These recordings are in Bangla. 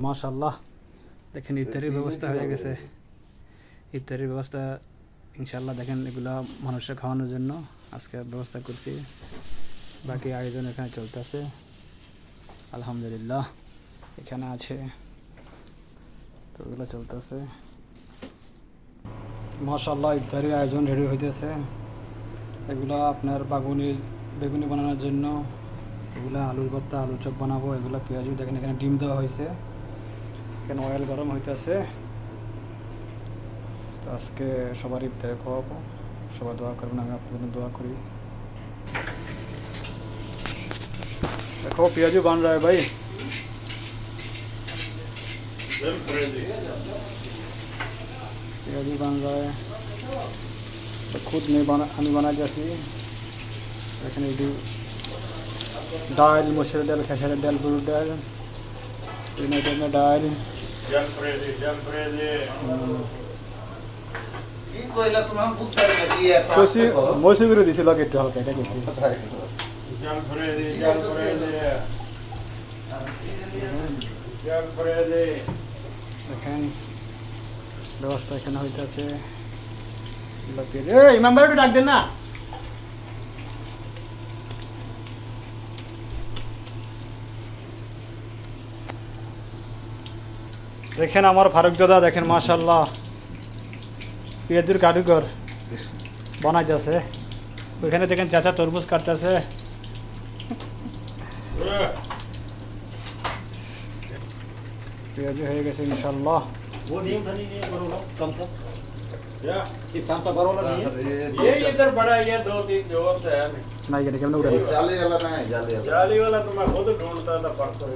মাশাআল্লাহ, দেখেন ইফতারির ব্যবস্থা হয়ে গেছে। ইফতারির ব্যবস্থা ইনশাআল্লাহ দেখেন এগুলা মানুষের খাওয়ানোর জন্য আজকে ব্যবস্থা করছি। বাকি আয়োজন এখানে চলতেছে আলহামদুলিল্লাহ। এখানে আছে তো এগুলো চলতেছে মাশাআল্লাহ। ইফতারির আয়োজন রেডি হইতেছে। এগুলা আপনার বেগুনি বানানোর জন্য, এগুলা আলুর ভর্তা, আলু চপ বানাবো। এগুলো পেঁয়াজু দেখেন, এখানে ডিম দেওয়া হয়েছে, এখানে অয়েল গরম হইতেছে। তো আজকে সবার ইফতারে খাওয়াবো। সবাই দোয়া করবেন, আমি আপনাদের জন্য দোয়া করি। देखो पियाजू बन रहा है भाई। पियाजू बन रहा है तो खुद नहीं बना, हमें बना जैसी এখানে ডাল, মসুর ডাল, খেসারের ডাল, গরুর ডাল, তিন আইটেমের ডাল। মৌসুমিরও দিছিল একটু হালকা, এটা গেছি দেখেন ব্যবস্থা এখানে হইতেছে। ইমামবার একটু ডাক দেন না। দেখেন আমার ফারুক দাদা, দেখেন মাশাআল্লাহ পেঁয়াজুর কারিগর বানাই যাচ্ছে। ওইখানে দেখেন চাচা তরমুজ কাটতেছে। পেঁয়াজু হয়ে গেছে ইনশাআল্লাহ। वो नहीं था, नहीं करो ना कम से या इस शाम तक करो ना। ये इधर बड़ा ये दो तीन जो होता है না এটা কেমন উড়াবে? जाली वाला नहीं, जाली वाला तो मैं खुद ढूंढता था परसों,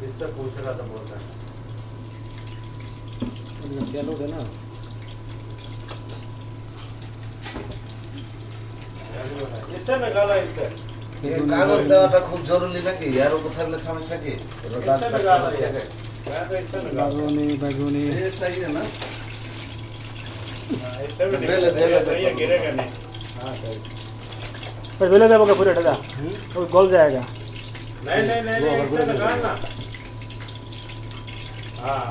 इससे पूछ रहा था, बोलता क्या लोग है ना इससे निकाला, इससे কাগজ দেওয়াটা খুব জরুরি নাকি? আর উপর থাকলে সমস্যা কি? इससे निकाला ये, मैं तो इससे निकाला। বেগুনি ये सही है ना? इससे भी निकाला, सही है, गिरेगा नहीं। हाँ सही। पर धुले देबो पूरा ठेला वो गल जाएगा। नहीं नहीं नहीं नहीं, इससे निकालना। हाँ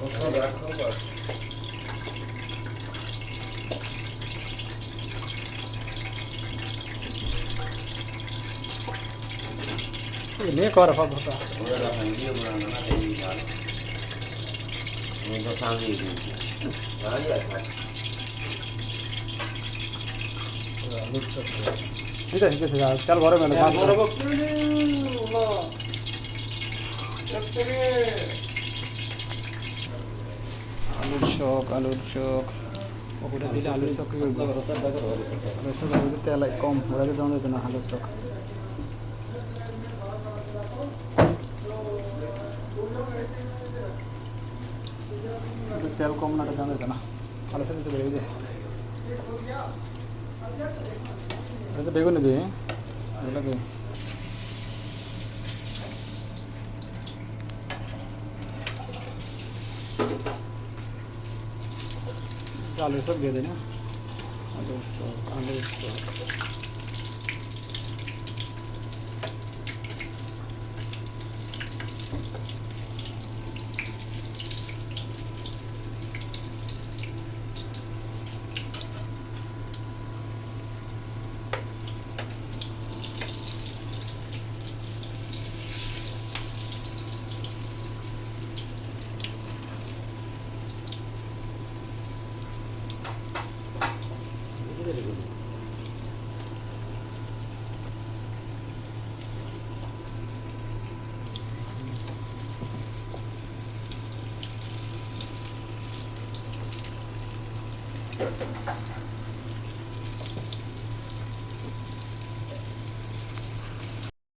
उसको रखो बस। ये नहीं कर रहा होता। पूरा रखा वीडियो बनाना ना डेली यार। ये तो सामने ही है। आ गया था। ঠিক আছে ঠিক আছে, চল বড় মেলে বাদ বড় বকরি আল্লাহ চক্করে আলুর চোখ ওটা দিলে আলুর চোখ কি করবো? আলুর চোখ আলুর তেল কম, ওটা দিতে আমাদের না আলুর চোখ। তেল কম না, এটা জানা যেত না। আলুর সাথে তো বেরিয়ে যায়, এটা তো বেগুনি দিয়ে এগুলো দিয়ে আলুর চোখ দিয়ে দিই না। আলুর চোখ